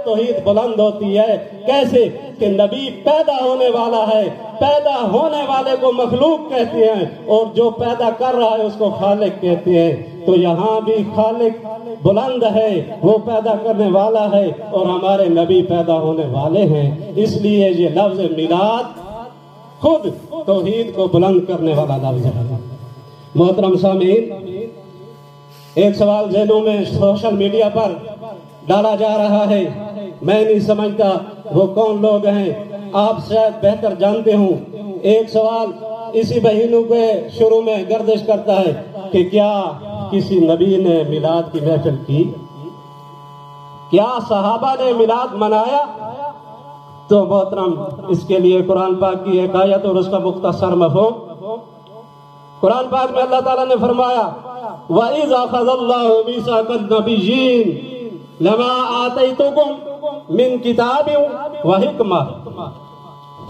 توحید بلند ہوتی ہے۔ کیسے کہ نبی پیدا ہونے والا ہے، پیدا ہونے والے کو مخلوق کہتے ہیں، اور جو پیدا کر رہا ہے اس کو خالق کہتے ہیں۔ تو یہاں بھی خالق بلند ہے، وہ پیدا کرنے والا ہے، اور ہمارے نبی پیدا ہونے والے ہیں۔ اس لیے یہ لفظ میلاد خود توحید کو بلند کرنے والا لفظ ہے۔ محترم سامعین، ایک سوال ذہنوں میں سوشل میڈیا پر ڈالا جا رہا ہے، میں نہیں سمجھتا وہ کون لوگ ہیں، آپ شاید بہتر جانتے ہوں۔ ایک سوال اسی مہینوں کے شروع میں گردش کرتا ہے کہ کیا کسی نبی نے میلاد کی محفل کی؟ کیا صحابہ نے میلاد منایا؟ تو محترم، اس کے لیے قرآن پاک کی ایک آیت اور اس کا مختصر مفہوم۔ قرآن پاک میں اللہ تعالیٰ نے فرمایا وَإِذْ أَخَذَ اللَّهُ مِيثَاقَ النَّبِيِّينَ لَمَا آتَيْتُكُم مِّن كِتَابٍ وَحِكْمَةٍ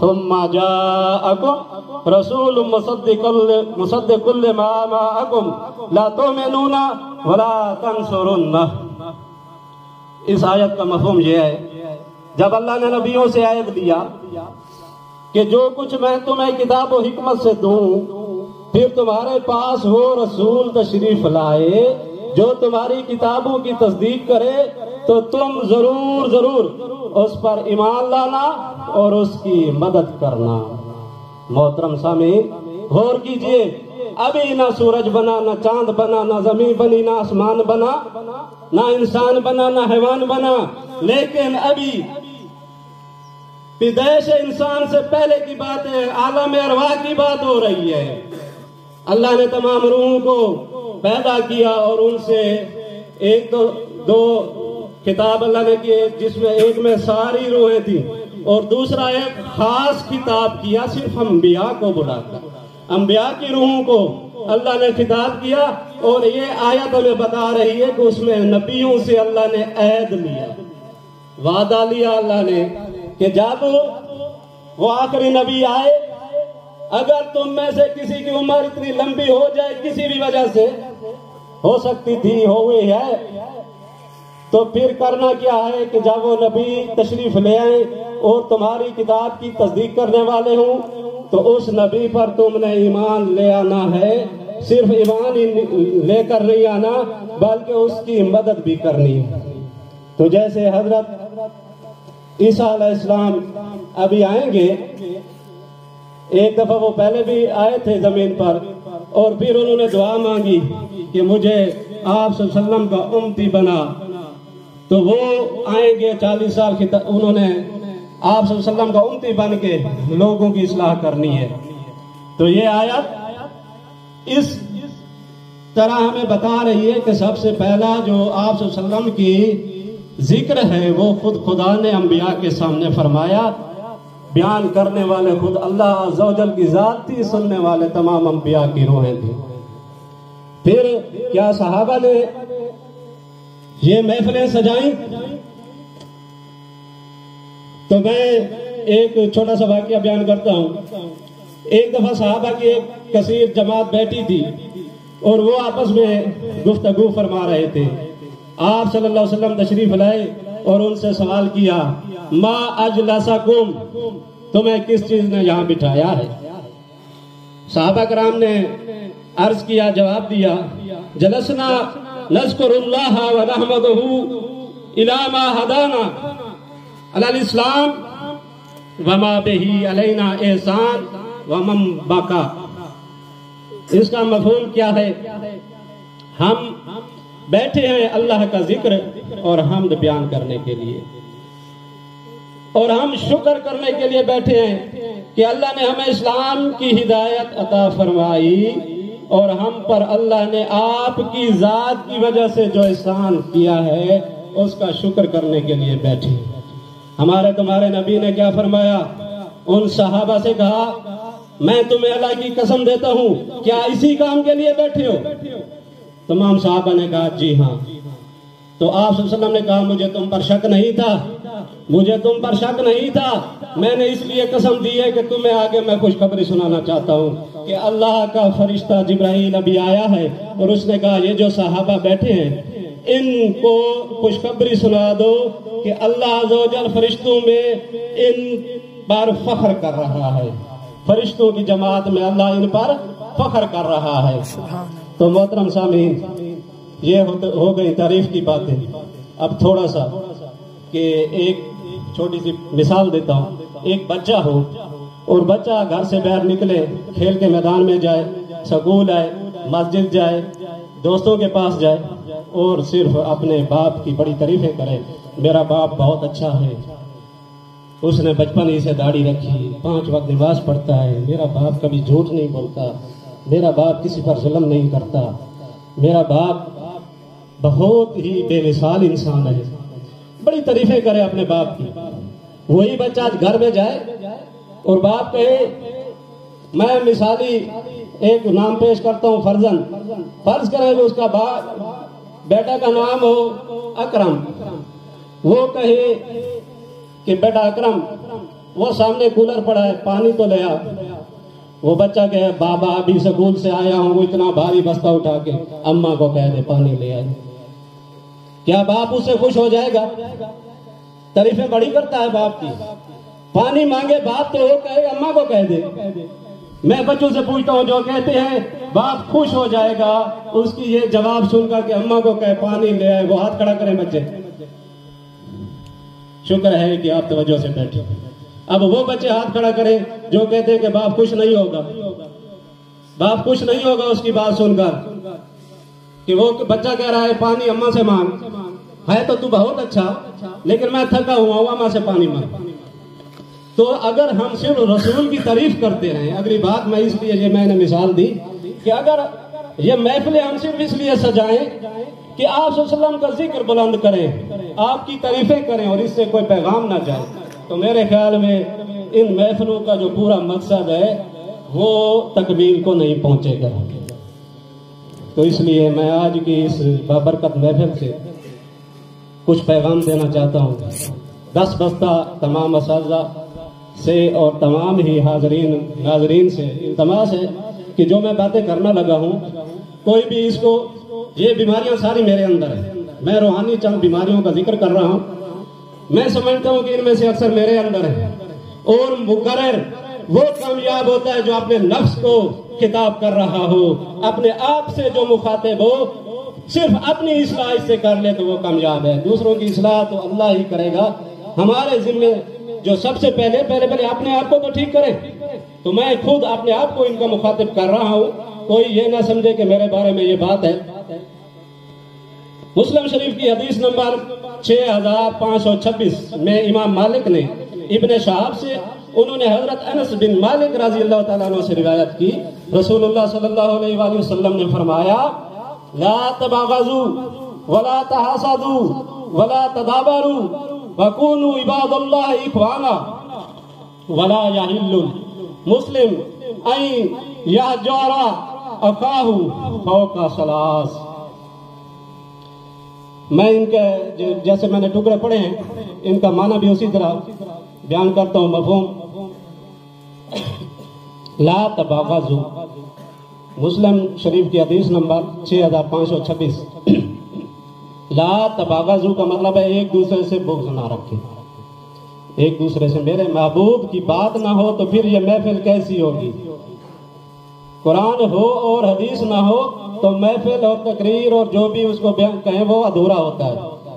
ثُمَّ جَاءَكُم رَّسُولٌ مُصَدِّقٌ لِّمَا مَعَكُمْ لَا تُؤْمِنُونَ وَلَا تَنصُرُونَّهُ۔ اس آیت کا مفہوم یہ ہے، جب اللہ نے نبیوں سے عہد لیا کہ جو کچھ میں تمہیں کتاب و حکمت سے دوں، پھر تمہارے پاس وہ رسول تشریف لائے جو تمہاری کتابوں کی تصدیق کرے، تو تم ضرور اس پر ایمان لانا اور اس کی مدد کرنا۔ محترم سامعین، غور کیجئے، ابھی نہ سورج بنا، نہ چاند بنا، نہ زمین بنی، نہ آسمان بنا، نہ انسان بنا، نہ حیوان بنا، لیکن ابھی پیدائش انسان سے پہلے کی بات ہے، عالم ارواح کی بات ہو رہی ہے۔ اللہ نے تمام روحوں کو پیدا کیا اور ان سے ایک دو کتاب اللہ نے کی، جس میں ایک میں ساری روحیں تھیں، اور دوسرا ایک خاص کتاب کیا صرف انبیاء کو بلا کر، انبیاء کی روحوں کو اللہ نے خطاب کیا۔ اور یہ آیت ہمیں بتا رہی ہے کہ اس میں نبیوں سے اللہ نے عہد لیا، وعدہ لیا اللہ نے کہ جب وہ آخری نبی آئے، اگر تم میں سے کسی کی عمر اتنی لمبی ہو جائے کسی بھی وجہ سے، ہو سکتی تھی، ہوئی ہے، تو پھر کرنا کیا ہے کہ جب وہ نبی تشریف لے آئیں اور تمہاری کتاب کی تصدیق کرنے والے ہوں، تو اس نبی پر تم نے ایمان لے آنا ہے۔ صرف ایمان ہی لے کر نہیں آنا، بلکہ اس کی مدد بھی کرنی ہے۔ تو جیسے حضرت عیسیٰ علیہ السلام ابھی آئیں گے، ایک دفعہ وہ پہلے بھی آئے تھے زمین پر، اور پھر انہوں نے دعا مانگی کہ مجھے آپ صلی اللہ علیہ وسلم کا امتی بنا، تو وہ آئیں گے 40 سال کی، انہوں نے آپ صلی اللہ علیہ وسلم کا امتی بن کے لوگوں کی اصلاح کرنی ہے۔ تو یہ آیت اس طرح ہمیں بتا رہی ہے کہ سب سے پہلا جو آپ صلی اللہ علیہ وسلم کی ذکر ہے وہ خود خدا نے انبیاء کے سامنے فرمایا، بیان کرنے والے خود اللہ عز و جل کی ذات تھی، سننے والے تمام انبیاء کی روحیں تھیں۔ پھر کیا صحابہ نے یہ محفلیں سجائیں؟ تو میں ایک چھوٹا سا واقعہ بیان کرتا ہوں۔ ایک دفعہ صحابہ کی ایک کثیر جماعت بیٹھی تھی اور وہ آپس میں گفتگو فرما رہے تھے۔ آپ صلی اللہ علیہ وسلم تشریف لائے اور ان سے سوال کیا، ما اجلسکم، تمہیں کس چیز نے یہاں بٹھایا ہے؟ صحابہ کرام نے عرض کیا، جواب دیا، جلسنا نذکر اللہ ونحمدہ الی ما ہدانا علی الاسلام وما بہی علینا احسان ومن بقا۔ اس کا مفہوم کیا ہے؟ ہم بیٹھے ہیں اللہ کا ذکر اور حمد بیان کرنے کے لیے، اور ہم شکر کرنے کے لیے بیٹھے ہیں کہ اللہ نے ہمیں اسلام کی ہدایت عطا فرمائی، اور ہم پر اللہ نے آپ کی ذات کی وجہ سے جو احسان کیا ہے اس کا شکر کرنے کے لیے بیٹھے۔ ہمارے تمہارے نبی نے کیا فرمایا؟ ان صحابہ سے کہا، میں تمہیں اللہ کی قسم دیتا ہوں، کیا اسی کام کے لیے بیٹھے ہو؟ تمام صحابہ نے کہا جی ہاں۔ تو آپ صلی اللہ علیہ وسلم نے کہا، مجھے تم پر شک نہیں تھا، مجھے تم پر شک نہیں تھا، میں نے اس لیے قسم دی ہے کہ تمہیں آگے میں خوشخبری سنانا چاہتا ہوں کہ اللہ کا فرشتہ جبرائیل ابھی آیا ہے، اور اس نے کہا یہ جو صحابہ بیٹھے ہیں ان کو خوشخبری سنا دو کہ اللہ عز و جل فرشتوں میں ان پر فخر کر رہا ہے، فرشتوں کی جماعت میں اللہ ان پر فخر کر رہا ہے۔ تو محترم سامعین، یہ ہو گئی تعریف کی باتیں۔ اب تھوڑا سا کہ ایک چھوٹی سی مثال دیتا ہوں۔ ایک بچہ ہو اور بچہ گھر سے باہر نکلے، کھیل کے میدان میں جائے، سکول آئے، مسجد جائے، دوستوں کے پاس جائے اور صرف اپنے باپ کی بڑی تعریفیں کرے، میرا باپ بہت اچھا ہے، اس نے بچپن ہی سے داڑھی رکھی، 5 وقت نماز پڑھتا ہے، میرا باپ کبھی جھوٹ نہیں بولتا، میرا باپ کسی پر ظلم نہیں کرتا، میرا باپ بہت ہی بے مثال انسان ہے، بڑی تعریفیں کرے اپنے باپ کی۔ وہی بچہ آج گھر میں جائے اور باپ کہے، میں مثالی ایک نام پیش کرتا ہوں، فرض کرے کہ اس کا بیٹا کا نام ہو اکرم، وہ کہے کہ بیٹا اکرم، وہ سامنے کولر پڑا ہے، پانی تو لے آ۔ وہ بچہ کہے، بابا ابھی سکول سے آیا ہوں، وہ اتنا بھاری بستہ اٹھا کے اماں کو کہہ دے پانی لے آئے، کیا باپ اس سے خوش ہو جائے گا؟ تعریفیں بڑی کرتا ہے باپ کی، پانی مانگے باپ تو وہ کہے اماں کو کہہ دے۔ میں بچوں سے پوچھتا ہوں جو کہتے ہیں باپ خوش ہو جائے گا، اس کی یہ جواب سن کر کہ اماں کو کہے پانی لے آئے، وہ ہاتھ کھڑا کریں بچے۔ شکر ہے کہ آپ توجہ سے بیٹھے۔ اب وہ بچے ہاتھ کھڑا کریں جو کہتے ہیں کہ باپ خوش نہیں ہوگا، باپ خوش نہیں ہوگا اس کی بات سن کر کہ وہ بچہ کہہ رہا ہے پانی اماں سے مانگ، ہے تو بہت اچھا لیکن میں تھکا ہوا ہوں، اماں سے پانی مانگ۔ تو اگر ہم صرف رسول کی تعریف کرتے رہیں، اگلی بات میں اس لیے یہ میں نے مثال دی کہ اگر یہ محفلیں ہم صرف اس لیے سجائیں کہ آپ صلی اللہ علیہ وسلم کا ذکر بلند کریں، آپ کی تعریفیں کریں اور اس سے کوئی پیغام نہ جائے، تو میرے خیال میں ان محفلوں کا جو پورا مقصد ہے وہ تکمیل کو نہیں پہنچے گا۔ تو اس لیے میں آج کی اس بابرکت محفل سے کچھ پیغام دینا چاہتا ہوں۔ 10 بستہ تمام اساتذہ سے اور تمام ہی حاضرین ناظرین سے التماس ہے کہ جو میں باتیں کرنا لگا ہوں، کوئی بھی اس کو، یہ بیماریاں ساری میرے اندر ہیں، میں روحانی چند بیماریوں کا ذکر کر رہا ہوں، میں سمجھتا ہوں کہ ان میں سے اکثر میرے اندر ہے، اور مقرر وہ کامیاب ہوتا ہے جو اپنے نفس کو خطاب کر رہا ہو، اپنے آپ سے جو مخاطب ہو، صرف اپنی اصلاح اس سے کر لے تو وہ کامیاب ہے، دوسروں کی اصلاح تو اللہ ہی کرے گا۔ ہمارے ذمے جو سب سے پہلے اپنے آپ کو تو ٹھیک کریں، تو میں خود اپنے آپ کو ان کا مخاطب کر رہا ہوں، کوئی یہ نہ سمجھے کہ میرے بارے میں یہ بات ہے۔ مسلم شریف کی حدیث نمبر 6526 میں امام مالک نے ابن شہاب سے، انہوں نے حضرت انس بن مالک رضی اللہ تعالیٰ عنہ سے روایت کی، رسول اللہ صلی اللہ علیہ وآلہ وسلم نے فرمایا، لا تباغضوا ولا تحاسدوا ولا تدابروا وكونوا عباد الله اخوانا ولا يحل مسلم ان يهجر اخاه فوق 3۔ میں ان کے جیسے میں نے ٹکڑے پڑھے ہیں ان کا معنی بھی اسی طرح بیان کرتا ہوں، مفہوم۔ لا تباغضوا، مسلم شریف کی حدیث نمبر 6526، لا تباغضوا کا مطلب ہے ایک دوسرے سے بغض نہ رکھیں، ایک دوسرے سے، میرے محبوب کی بات نہ ہو تو پھر یہ محفل کیسی ہوگی؟ قرآن ہو اور حدیث نہ ہو تو محفل اور تقریر اور جو بھی اس کو بیان کہیں وہ ادھورا ہوتا ہے۔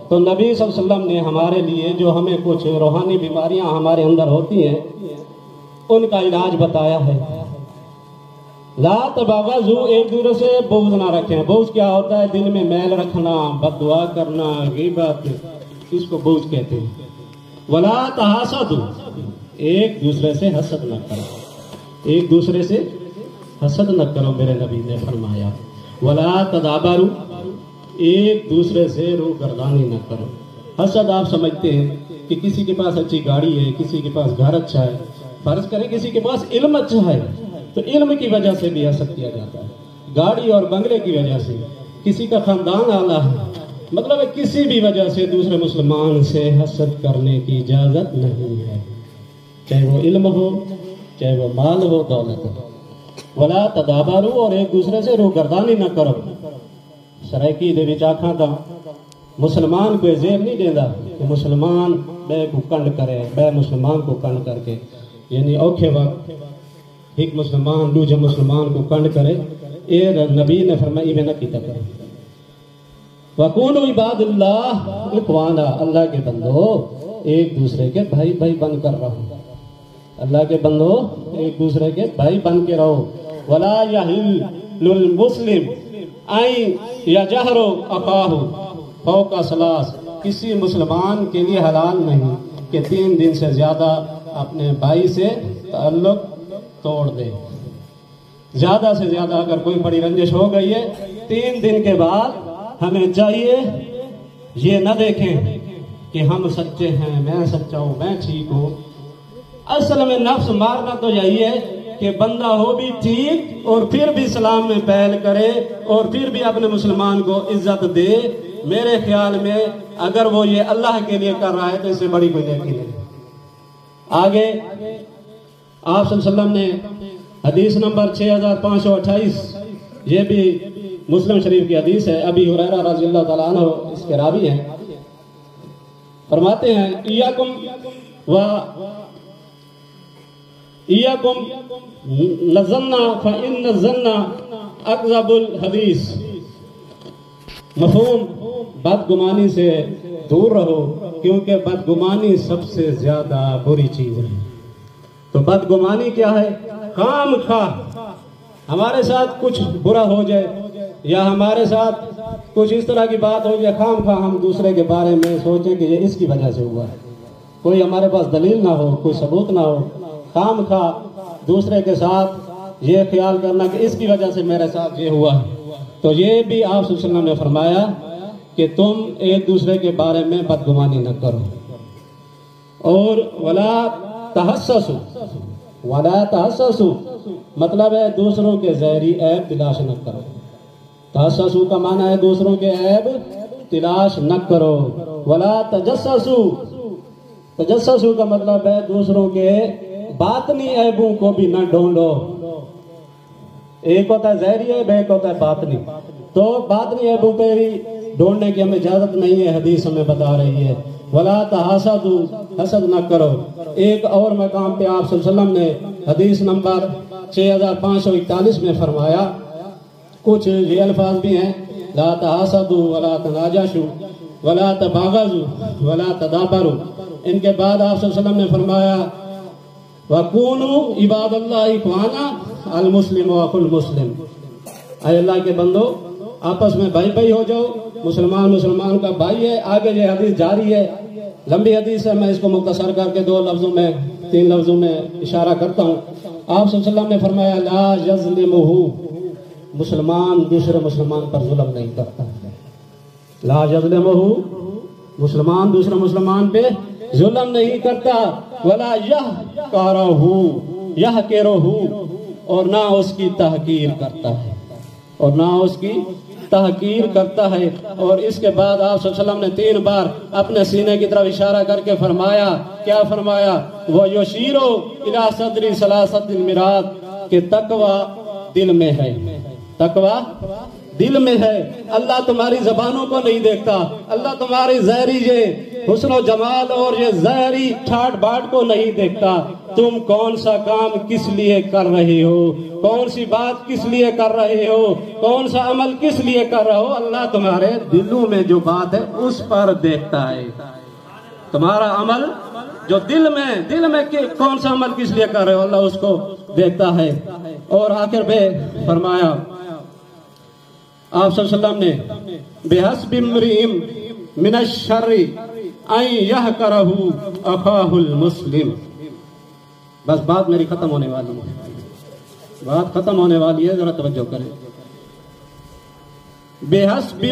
تو نبی صلی اللہ علیہ وسلم نے ہمارے لیے جو ہمیں کچھ روحانی بیماریاں ہمارے اندر ہوتی ہیں ان کا علاج بتایا ہے۔ لا تباغضوا، ایک دوسرے سے بغض نہ رکھیں۔ بغض کیا ہوتا ہے؟ دل میں میل رکھنا، بد دعا کرنا، غیبت، اس کو بغض کہتے ہیں۔ ولا تحاسدوا، ایک دوسرے سے حسد نہ کرو، ایک دوسرے سے حسد نہ کرو، میرے نبی نے فرمایا۔ ولا تدابروا، ایک دوسرے سے روگردانی نہ کرو۔ حسد آپ سمجھتے ہیں کہ کسی کے پاس اچھی گاڑی ہے، کسی کے پاس گھر اچھا ہے، فرض کریں کسی کے پاس علم اچھا ہے تو علم کی وجہ سے بھی حسد کیا جاتا ہے، گاڑی اور بنگلے کی وجہ سے، کسی کا خاندان اعلیٰ ہے، مطلب ہے کسی بھی وجہ سے دوسرے مسلمان سے حسد کرنے کی اجازت نہیں ہے، چاہے وہ علم ہو، چاہے وہ مال ہو، دولت ہو۔ ولا تدابروا، اور ایک دوسرے سے روگردانی نہ کرو۔ سرائکی دے وچ آکھاں دا مسلمان کو زیب نہیں دینا کہ مسلمان بے کو کنڈ کرے، بے مسلمان کو کنڈ کر کے، یعنی اوکھے وقت ایک مسلمان دوجے مسلمان کو کنڈ کرے، یہ نبی نے فرمایا یہ نہ کیتا کرے۔ وَقُولُوا عِبَادُ اللَّهِ اِخْوَانًا، اللہ کے بندو ایک دوسرے کے بھائی بھائی بن کر رہو، اللہ کے بندو ایک دوسرے کے بھائی بن کے رہو۔ وَلَا يَحِلُّ لِلْمُسْلِمِ أَن يَجْهَرَ أَخَاهُ فَوْقَ ثَلَاثٍ، کسی مسلمان کے لیے حلال نہیں کہ 3 دن سے زیادہ اپنے بھائی سے تعلق توڑ دے۔ زیادہ سے زیادہ اگر کوئی بڑی رنجش ہو گئی ہے 3 دن کے بعد ہمیں چاہیے یہ نہ دیکھیں کہ ہم سچے ہیں، میں سچا ہوں، میں ٹھیک ہوں۔ اصل میں نفس مارنا تو یہی ہے کہ بندہ ہو بھی ٹھیک اور پھر بھی اسلام میں پہل کرے اور پھر بھی اپنے مسلمان کو عزت دے۔ میرے خیال میں اگر وہ یہ اللہ کے لیے کر رہا ہے تو اس سے بڑی کوئی نیکی نہیں۔ آگے آپ صلی اللہ علیہ وسلم نے حدیث نمبر 6528، یہ بھی مسلم شریف کی حدیث ہے، ابی ہریرہ رضی اللہ تعالیٰ عنہ اس کے راوی ہیں، فرماتے ہیں ایاکم لظن فإن الظن اکذب الحدیث، مفہوم بدگمانی سے دور رہو کیونکہ بدگمانی سب سے زیادہ بری چیز ہے۔ تو بدگمانی کیا ہے؟ خام خواہ ہمارے ساتھ کچھ برا ہو جائے یا ہمارے ساتھ کچھ اس طرح کی بات ہو جائے، خام خواہ ہم دوسرے کے بارے میں سوچیں کہ یہ اس کی وجہ سے ہوا ہے، کوئی ہمارے پاس دلیل نہ ہو، کوئی ثبوت نہ ہو، خام خواہ دوسرے کے ساتھ یہ خیال کرنا کہ اس کی وجہ سے میرے ساتھ یہ ہوا ہے۔ تو یہ بھی آپ صلی اللہ علیہ وسلم نے فرمایا کہ تم ایک دوسرے کے بارے میں بدگمانی نہ کرو۔ اور ولا تحسسوا، ولا تحسسوا مطلب ہے دوسروں کے ظاہری عیب تلاش نہ کرو۔ تحسسوا کا معنی ہے دوسروں کے عیب تلاش نہ کرو۔ ولا تجسسوا، تجسسوا کا مطلب ہے دوسروں کے باطنی عیبوں کو بھی نہ ڈھونڈو۔ ایک ہوتا ہے ظاہری عیب، ایک ہوتا ہے باطنی۔ تو باطنی عیبوں پہ بھی ڈھونڈنے کی ہمیں اجازت نہیں ہے، حدیث ہمیں بتا رہی ہے۔ ولا تحاسدوا، حسد نہ کرو۔ ایک اور مقام پہ آپ صلی اللہ علیہ وسلم نے حدیث نمبر 6541 میں فرمایا، کچھ یہ الفاظ بھی ہیں، لا تحاسدوا ولا تناجشوا ولا تباغضوا ولا تدابروا۔ ان کے بعد آپ صلی اللہ علیہ وسلم نے فرمایا وَكُونُوا عِبَادَ اللَّهِ إِخْوَانًا الْمُسْلِمُ وَأَخُو الْمُسْلِمِ، اے اللہ کے بندو آپس میں بھائی بھائی ہو جاؤ، مسلمان مسلمان کا بھائی ہے۔ آگے یہ حدیث جاری ہے، لمبی حدیث ہے، میں اس کو مختصر کر کے 3 لفظوں میں اشارہ کرتا ہوں۔ آپ صلی اللہ علیہ وسلم نے فرمایا لا یظلمہ، مسلمان دوسرے مسلمان پر ظلم نہیں کرتا۔ لا یظلمہ، مسلمان دوسرے مسلمان پہ ظلم نہیں کرتا۔ ولا یحقرہ، یحقرہ، اور نہ اس کی تحقیر کرتا ہے، اور نہ اس کی تحقیر کرتا ہے۔ اور اس کے بعد آپ صلی اللہ علیہ وسلم نے 3 بار اپنے سینے کی طرف اشارہ کر کے فرمایا، کیا فرمایا؟ وَيُشِيرُ إِلَى صَدْرِ ثَلَاثَةٍ مِرَاتٍ، کہ تقوی دل میں ہے، تقوی دل میں ہے۔ اللہ تمہاری زبانوں کو نہیں دیکھتا، اللہ تمہاری ظاہری یہ حسن و جمال اور یہ ظاہری ٹھاٹ باٹ کو نہیں دیکھتا۔ تم کون سا کام کس لیے کر رہے ہو، کون سی بات کس لیے کر رہے ہو، کون سا عمل کس لیے کر رہے ہو، اللہ تمہارے دلوں میں جو بات ہے اس پر دیکھتا ہے۔ تمہارا عمل جو دل میں کون سا عمل کس لیے کر رہے ہو، اللہ اس کو دیکھتا ہے۔ اور آخر پہ فرمایا آپ صلی اللہ علیہ وسلم نے بِحَسْبِ امْرِئٍ مِنَ الشَّرِّ أَن يَحْقِرَهُ أَخَاهُ الْمُسْلِمِ۔ بس بات میری ختم ہونے والی ہے، بات ختم ہونے والی ہے، ذرا توجہ کریں۔ بِحَسْبِ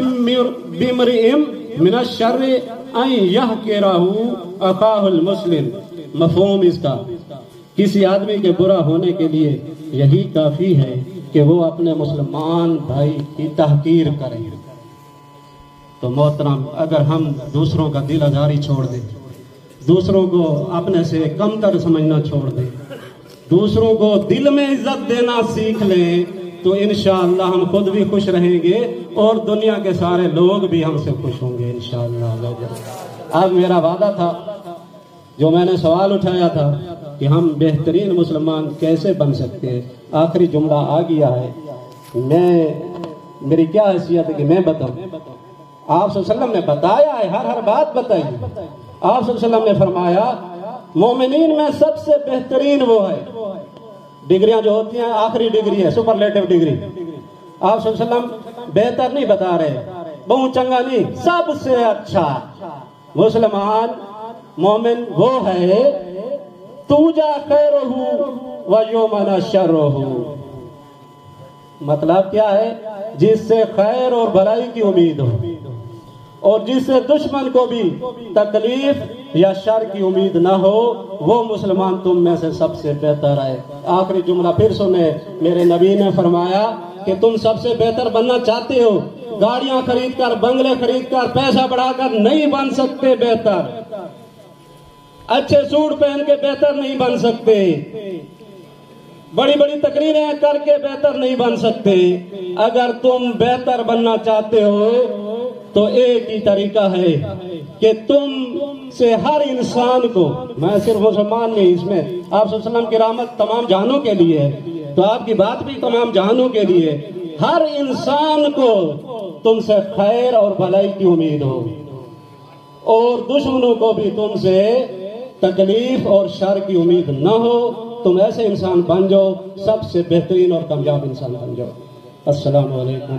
امْرِئٍ مِنَ الشَّرِّ أَن يَحْقِرَهُ أَخَاهُ الْمُسْلِمِ، مفہوم اس کا کسی آدمی کے برا ہونے کے لیے یہی کافی ہے کہ وہ اپنے مسلمان بھائی کی تحقیر کرے۔ تو محترم، اگر ہم دوسروں کا دل آزاری چھوڑ دیں، دوسروں کو اپنے سے کم تر سمجھنا چھوڑ دیں، دوسروں کو دل میں عزت دینا سیکھ لیں، تو انشاءاللہ ہم خود بھی خوش رہیں گے اور دنیا کے سارے لوگ بھی ہم سے خوش ہوں گے انشاءاللہ۔ اب میرا وعدہ تھا، جو میں نے سوال اٹھایا تھا کہ ہم بہترین مسلمان کیسے بن سکتے ہیں، آخری جملہ آ گیا ہے۔ میری کیا حیثیت ہے کہ میں بتاؤں؟ آپ صلی اللہ علیہ وسلم نے بتایا ہے، ہر بات بتائی۔ آپ صلی اللہ علیہ وسلم نے فرمایا مومنین میں سب سے بہترین وہ ہے، ڈگریاں جو ہوتی ہیں آخری ڈگری ہے، سپرلیٹو ڈگری۔ آپ صلی اللہ علیہ وسلم بہتر نہیں بتا رہے، بہت چنگا نہیں، سب سے اچھا مسلمان مومن وہ ہے توجا خیرہ ویومنا شرہ، مطلب کیا ہے؟ جس سے خیر اور بھلائی کی امید ہو اور جس سے دشمن کو بھی تکلیف یا شر کی امید نہ ہو، وہ مسلمان تم میں سے سب سے بہتر ہے۔ آخری جملہ پھر سنیں، میرے نبی نے فرمایا کہ تم سب سے بہتر بننا چاہتے ہو، گاڑیاں خرید کر، بنگلے خرید کر، پیسہ بڑھا کر نہیں بن سکتے بہتر، اچھے سوٹ پہن کے بہتر نہیں بن سکتے، بڑی بڑی تقریریں کر کے بہتر نہیں بن سکتے۔ اگر تم بہتر بننا چاہتے ہو تو ایک ہی طریقہ ہے کہ تم سے ہر انسان کو، میں صرف مسلمان نہیں، اس میں آپ صلی اللہ علیہ وسلم کی رحمت تمام جہانوں کے لیے ہے، تو آپ کی بات بھی تمام جہانوں کے لیے، ہر انسان کو تم سے خیر اور بھلائی کی امید ہو اور دشمنوں کو بھی تم سے تکلیف اور شر کی امید نہ ہو۔ تم ایسے انسان بن جاؤ، سب سے بہترین اور کامیاب انسان بن جاؤ۔ السلام علیکم۔